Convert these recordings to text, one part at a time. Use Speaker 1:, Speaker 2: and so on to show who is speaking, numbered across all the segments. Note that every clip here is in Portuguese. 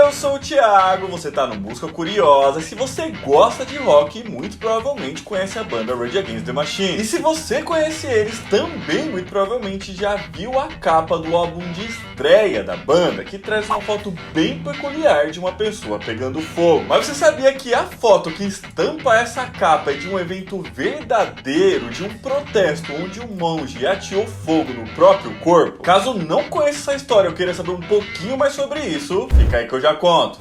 Speaker 1: Eu sou o Thiago, você tá no Busca Curiosa. Se você gosta de rock, muito provavelmente conhece a banda Rage Against the Machine. E se você conhece eles, também muito provavelmente já viu a capa do álbum de estreia da banda, que traz uma foto bem peculiar de uma pessoa pegando fogo. Mas você sabia que a foto que estampa essa capa é de um evento verdadeiro, de um protesto onde um monge ateou fogo no próprio corpo? Caso não conheça essa história ou queira saber um pouquinho mais sobre isso, fica aí que eu já conto.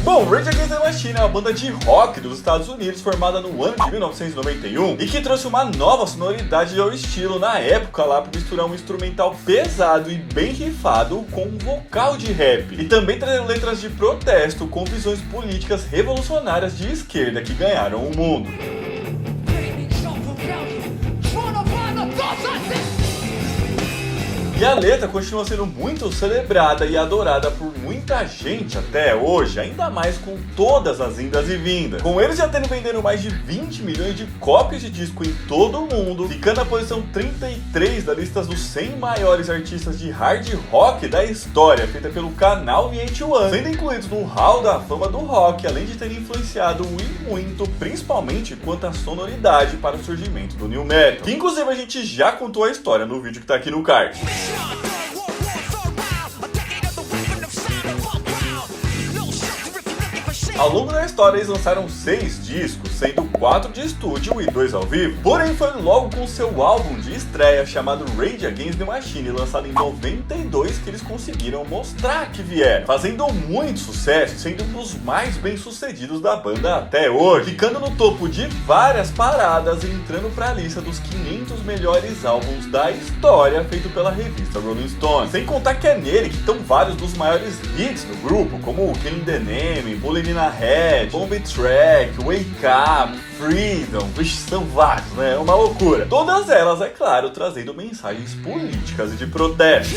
Speaker 1: Bom, Rage Against the Machine é uma banda de rock dos Estados Unidos formada no ano de 1991 e que trouxe uma nova sonoridade ao estilo na época lá para misturar um instrumental pesado e bem rifado com um vocal de rap. E também trazendo letras de protesto com visões políticas revolucionárias de esquerda que ganharam o mundo. E a letra continua sendo muito celebrada e adorada por muita gente até hoje, ainda mais com todas as indas e vindas. Com eles já tendo vendido mais de 20 milhões de cópias de disco em todo o mundo, ficando na posição 33 da lista dos 100 maiores artistas de hard rock da história, feita pelo canal VH1, sendo incluídos no Hall da Fama do Rock, além de terem influenciado muito, principalmente quanto à sonoridade para o surgimento do New Metal, que inclusive a gente já contou a história no vídeo que tá aqui no card. Ao longo da história, eles lançaram 6 discos, sendo 4 de estúdio e 2 ao vivo. Porém, foi logo com seu álbum de estreia, chamado Rage Against the Machine, lançado em 92, que eles conseguiram mostrar que vieram, fazendo muito sucesso, sendo um dos mais bem-sucedidos da banda até hoje, ficando no topo de várias paradas e entrando para a lista dos 500 melhores álbuns da história, feito pela revista Rolling Stone. Sem contar que é nele que estão vários dos maiores hits do grupo, como Killing the Name, Bullet in a Head, Bomb Track, Wake Up, Freedom, vixe, são vários, né? É uma loucura. Todas elas, é claro, trazendo mensagens políticas e de protesto.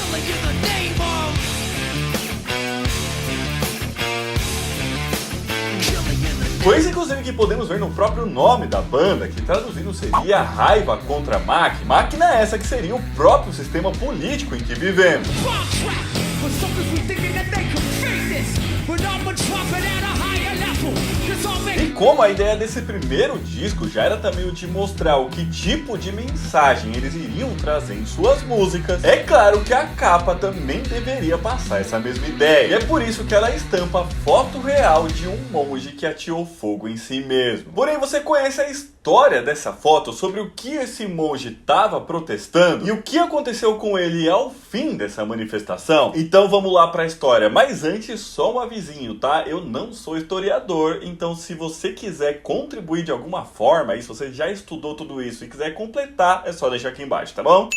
Speaker 1: Coisa inclusive que podemos ver no próprio nome da banda, que traduzindo seria raiva contra a máquina. Máquina essa que seria o próprio sistema político em que vivemos. E como a ideia desse primeiro disco já era também o de mostrar o que tipo de mensagem eles iriam trazer em suas músicas, é claro que a capa também deveria passar essa mesma ideia. E é por isso que ela estampa a foto real de um monge que ateou fogo em si mesmo. Porém, você conhece a história dessa foto, sobre o que esse monge estava protestando e o que aconteceu com ele ao fim dessa manifestação? Então vamos lá para a história, mas antes só um avisinho, tá? Eu não sou historiador, então se você quiser contribuir de alguma forma, e se você já estudou tudo isso e quiser completar, é só deixar aqui embaixo, tá bom?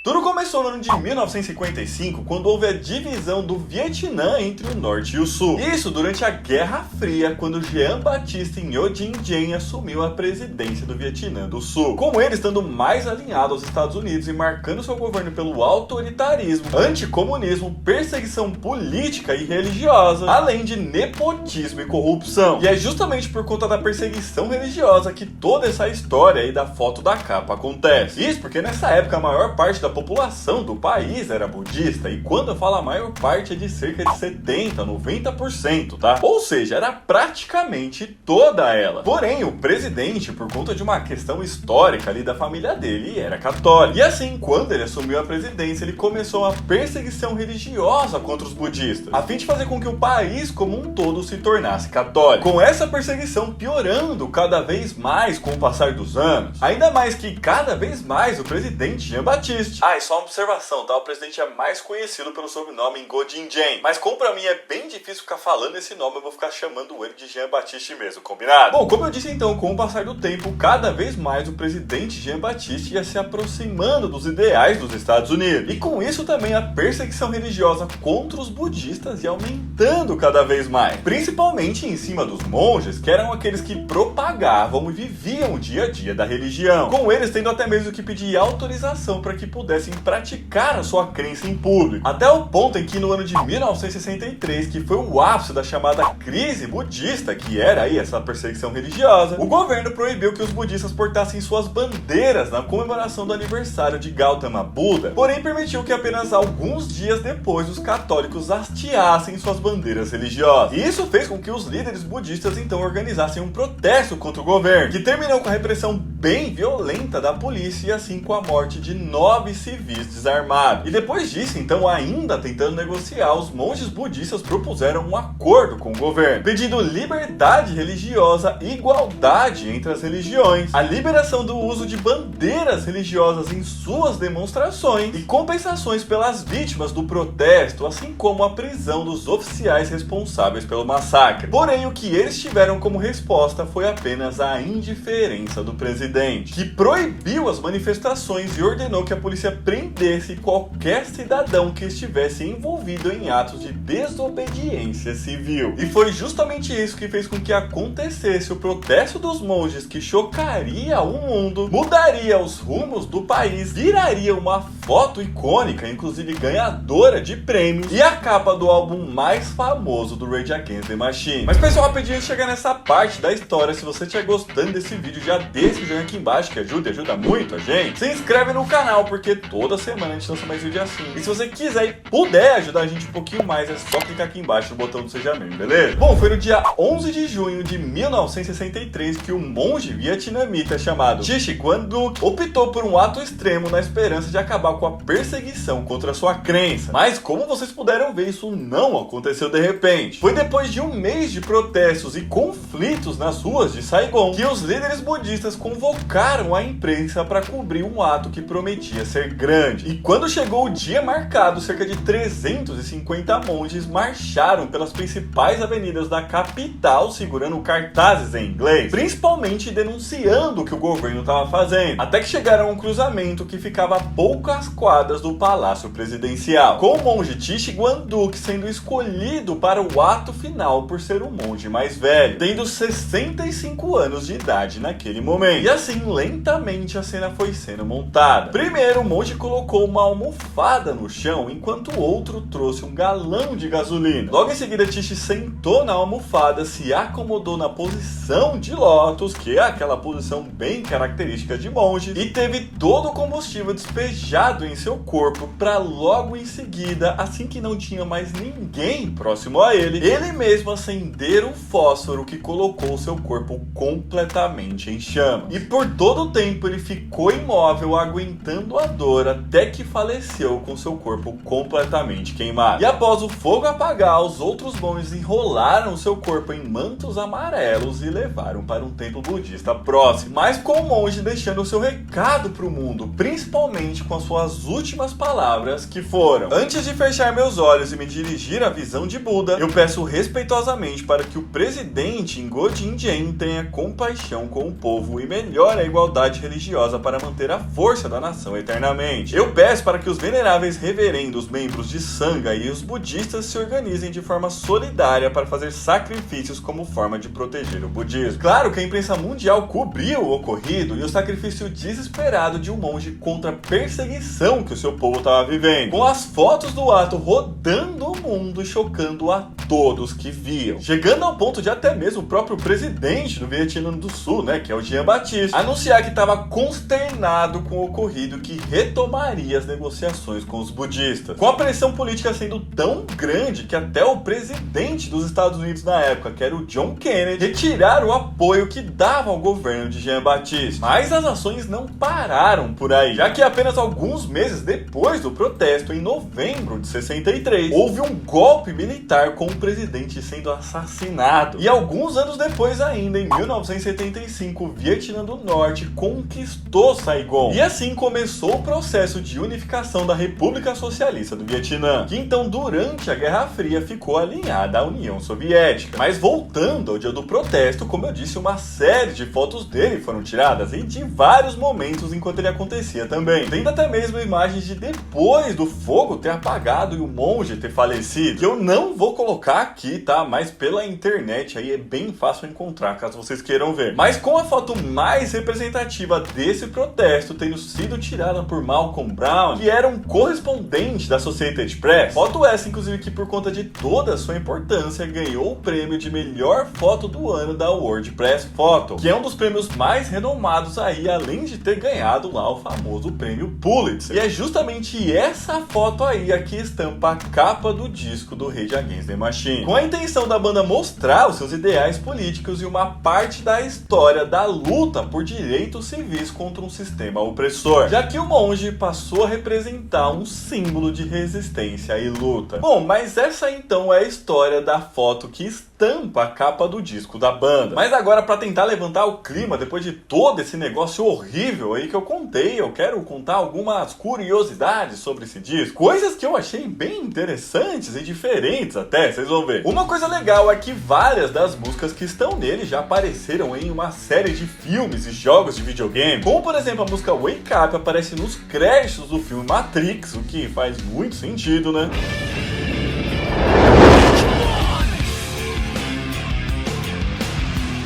Speaker 1: Tudo começou no ano de 1955, quando houve a divisão do Vietnã entre o Norte e o Sul. Isso durante a Guerra Fria, quando Jean-Baptiste Ngo Dinh Diem assumiu a presidência do Vietnã do Sul, com ele estando mais alinhado aos Estados Unidos e marcando seu governo pelo autoritarismo, anticomunismo, perseguição política e religiosa, além de nepotismo e corrupção. E é justamente por conta da perseguição religiosa que toda essa história aí da foto da capa acontece. Isso porque nessa época a maior parte da população do país era budista, e quando eu falo a maior parte é de cerca de 70, 90%, tá? Ou seja, era praticamente toda ela. Porém, o presidente, por conta de uma questão histórica ali da família dele, era católico. E assim, quando ele assumiu a presidência, ele começou uma perseguição religiosa contra os budistas, a fim de fazer com que o país como um todo se tornasse católico. Com essa perseguição piorando cada vez mais com o passar dos anos, ainda mais que cada vez mais o presidente Jean-Baptiste. E só uma observação, tá? O presidente é mais conhecido pelo sobrenome Ngo Dinh Diem, mas como pra mim é bem difícil ficar falando esse nome, eu vou ficar chamando ele de Jean-Baptiste mesmo, combinado? Bom, como eu disse então, com o passar do tempo, cada vez mais o presidente Jean-Baptiste ia se aproximando dos ideais dos Estados Unidos. E com isso também a perseguição religiosa contra os budistas ia aumentando cada vez mais, principalmente em cima dos monges, que eram aqueles que propagavam e viviam o dia a dia da religião, com eles tendo até mesmo que pedir autorização para que pudessem pudessem praticar a sua crença em público. Até o ponto em que no ano de 1963, que foi o ápice da chamada crise budista, que era aí essa perseguição religiosa, o governo proibiu que os budistas portassem suas bandeiras na comemoração do aniversário de Gautama Buda, porém permitiu que apenas alguns dias depois os católicos hasteassem suas bandeiras religiosas. E isso fez com que os líderes budistas então organizassem um protesto contra o governo, que terminou com a repressão bem violenta da polícia e assim com a morte de 9 civis desarmados. E depois disso, então, ainda tentando negociar, os monges budistas propuseram um acordo com o governo, pedindo liberdade religiosa, igualdade entre as religiões, a liberação do uso de bandeiras religiosas em suas demonstrações e compensações pelas vítimas do protesto, assim como a prisão dos oficiais responsáveis pelo massacre. Porém, o que eles tiveram como resposta foi apenas a indiferença do presidente, que proibiu as manifestações e ordenou que a polícia prendesse qualquer cidadão que estivesse envolvido em atos de desobediência civil. E foi justamente isso que fez com que acontecesse o protesto dos monges, que chocaria o mundo, mudaria os rumos do país, viraria uma foto icônica, inclusive ganhadora de prêmios, e a capa do álbum mais famoso do Rage Against the Machine. Mas pessoal, rapidinho, antes de chegar nessa parte da história, se você estiver gostando desse vídeo, já deixa o joinha aqui embaixo, que ajuda muito a gente. Se inscreve no canal, porque toda semana a gente lança mais vídeo assim. E se você quiser e puder ajudar a gente um pouquinho mais, é só clicar aqui embaixo no botão do Seja Membro, beleza? Bom, foi no dia 11 de junho de 1963 que o monge vietnamita chamado Thich Quang Duc optou por um ato extremo na esperança de acabar com a perseguição contra a sua crença. Mas como vocês puderam ver, isso não aconteceu de repente. Foi depois de um mês de protestos e conflitos nas ruas de Saigon que os líderes budistas convocaram a imprensa para cobrir um ato que prometia ser grande. E quando chegou o dia marcado, cerca de 350 monges marcharam pelas principais avenidas da capital segurando cartazes em inglês, principalmente denunciando o que o governo estava fazendo, até que chegaram a um cruzamento que ficava a poucas quadras do Palácio Presidencial, com o monge Thich Quang Duc sendo escolhido para o ato final por ser o monge mais velho, tendo 65 anos de idade naquele momento. E assim, lentamente a cena foi sendo montada. Primeiro, o monge colocou uma almofada no chão, enquanto o outro trouxe um galão de gasolina. Logo em seguida, Thich sentou na almofada, se acomodou na posição de lótus, que é aquela posição bem característica de monge, e teve todo o combustível despejado em seu corpo para logo em seguida, assim que não tinha mais ninguém próximo a ele, ele mesmo acender um fósforo que colocou seu corpo completamente em chama. E por todo o tempo ele ficou imóvel, aguentando a dor até que faleceu com seu corpo completamente queimado. E após o fogo apagar, os outros monges enrolaram seu corpo em mantos amarelos e levaram para um templo budista próximo, mas com o monge deixando seu recado para o mundo, principalmente com as suas últimas palavras, que foram: antes de fechar meus olhos e me dirigir à visão de Buda, eu peço respeitosamente para que o presidente Ngo Dinh-diem tenha compaixão com o povo e melhore a igualdade religiosa para manter a força da nação eternamente. Eu peço para que os veneráveis reverendos membros de Sangha e os budistas se organizem de forma solidária para fazer sacrifícios como forma de proteger o budismo. Claro que a imprensa mundial cobriu o ocorrido e o sacrifício desesperado de um monge contra a perseguição que o seu povo estava vivendo, com as fotos do ato rodando o mundo e chocando a todos que viam, chegando ao ponto de até mesmo o próprio presidente do Vietnã do Sul, que é o Jean Baptiste, anunciar que estava consternado com o ocorrido, que retomaria as negociações com os budistas, com a pressão política sendo tão grande que até o presidente dos Estados Unidos na época, que era o John Kennedy, retiraram o apoio que dava ao governo de Jean Baptiste. Mas as ações não pararam por aí, já que apenas alguns meses depois do protesto, em novembro de 63, houve um golpe militar com o presidente sendo assassinado. E alguns anos depois ainda, em 1975, o Vietnã do Norte conquistou Saigon. E assim começou o processo de unificação da República Socialista do Vietnã, que então durante a Guerra Fria ficou alinhada à União Soviética. Mas voltando ao dia do protesto, como eu disse, uma série de fotos dele foram tiradas e de vários momentos enquanto ele acontecia também, tendo até mesmo imagens de depois do fogo ter apagado e o monge ter falecido, que eu não vou colocar aqui, tá? Mas pela internet aí é bem fácil encontrar, caso vocês queiram ver. Mas com a foto mais representativa desse protesto tendo sido tirada por por Malcolm Brown, que era um correspondente da Associated Press. Foto essa, inclusive, que por conta de toda a sua importância, ganhou o prêmio de melhor foto do ano da World Press Photo, que é um dos prêmios mais renomados aí, além de ter ganhado lá o famoso prêmio Pulitzer. E é justamente essa foto aí a que estampa a capa do disco do Rage Against the Machine, com a intenção da banda mostrar os seus ideais políticos e uma parte da história da luta por direitos civis contra um sistema opressor, já que o monge passou a representar um símbolo de resistência e luta. Bom, mas essa então é a história da foto que estampa a capa do disco da banda. Mas agora, para tentar levantar o clima depois de todo esse negócio horrível aí que eu contei, eu quero contar algumas curiosidades sobre esse disco, coisas que eu achei bem interessantes e diferentes até, vocês vão ver. Uma coisa legal é que várias das músicas que estão nele já apareceram em uma série de filmes e jogos de videogame, como por exemplo a música Wake Up aparece nos créditos do filme Matrix, o que faz muito sentido, né?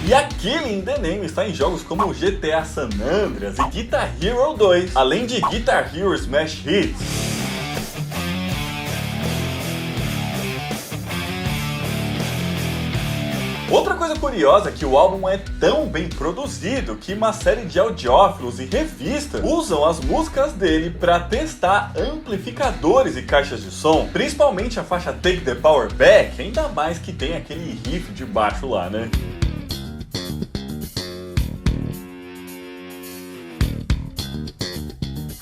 Speaker 1: E a Killing the Name está em jogos como GTA San Andreas e Guitar Hero 2, além de Guitar Hero Smash Hits. Outra coisa curiosa é que o álbum é tão bem produzido que uma série de audiófilos e revistas usam as músicas dele para testar amplificadores e caixas de som, principalmente a faixa Take the Power Back, ainda mais que tem aquele riff de baixo lá, né?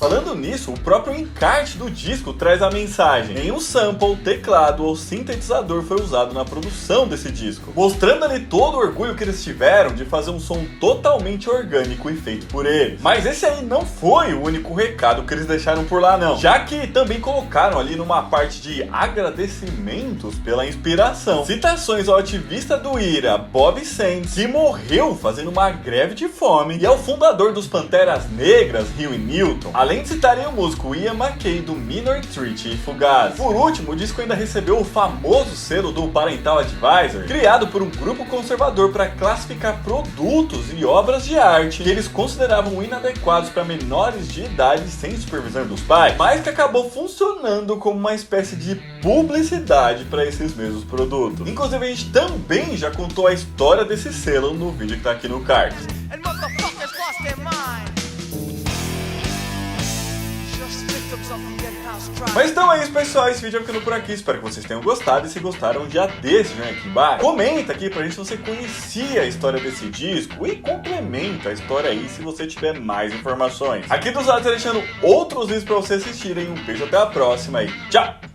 Speaker 1: Falando nisso, o próprio encarte do disco traz a mensagem: nenhum sample, teclado ou sintetizador foi usado na produção desse disco, mostrando ali todo o orgulho que eles tiveram de fazer um som totalmente orgânico e feito por eles. Mas esse aí não foi o único recado que eles deixaram por lá não, já que também colocaram ali numa parte de agradecimentos pela inspiração, citações ao ativista do IRA, Bob Sands, que morreu fazendo uma greve de fome, e ao fundador dos Panteras Negras, Huey Newton, além de citarem o músico Ian MacKaye do Minor Threat e Fugazi. Por último, o disco ainda recebeu o famoso selo do Parental Advisory, criado por um grupo conservador para classificar produtos e obras de arte que eles consideravam inadequados para menores de idade sem supervisão dos pais, mas que acabou funcionando como uma espécie de publicidade para esses mesmos produtos. Inclusive, a gente também já contou a história desse selo no vídeo que tá aqui no card. Mas então é isso, pessoal, esse vídeo é ficando por aqui, espero que vocês tenham gostado, e se gostaram, um dia desse, vem aqui embaixo, comenta aqui pra gente se você conhecia a história desse disco e complementa a história aí se você tiver mais informações. Aqui dos lados, deixando outros vídeos pra vocês assistirem, um beijo, até a próxima e tchau!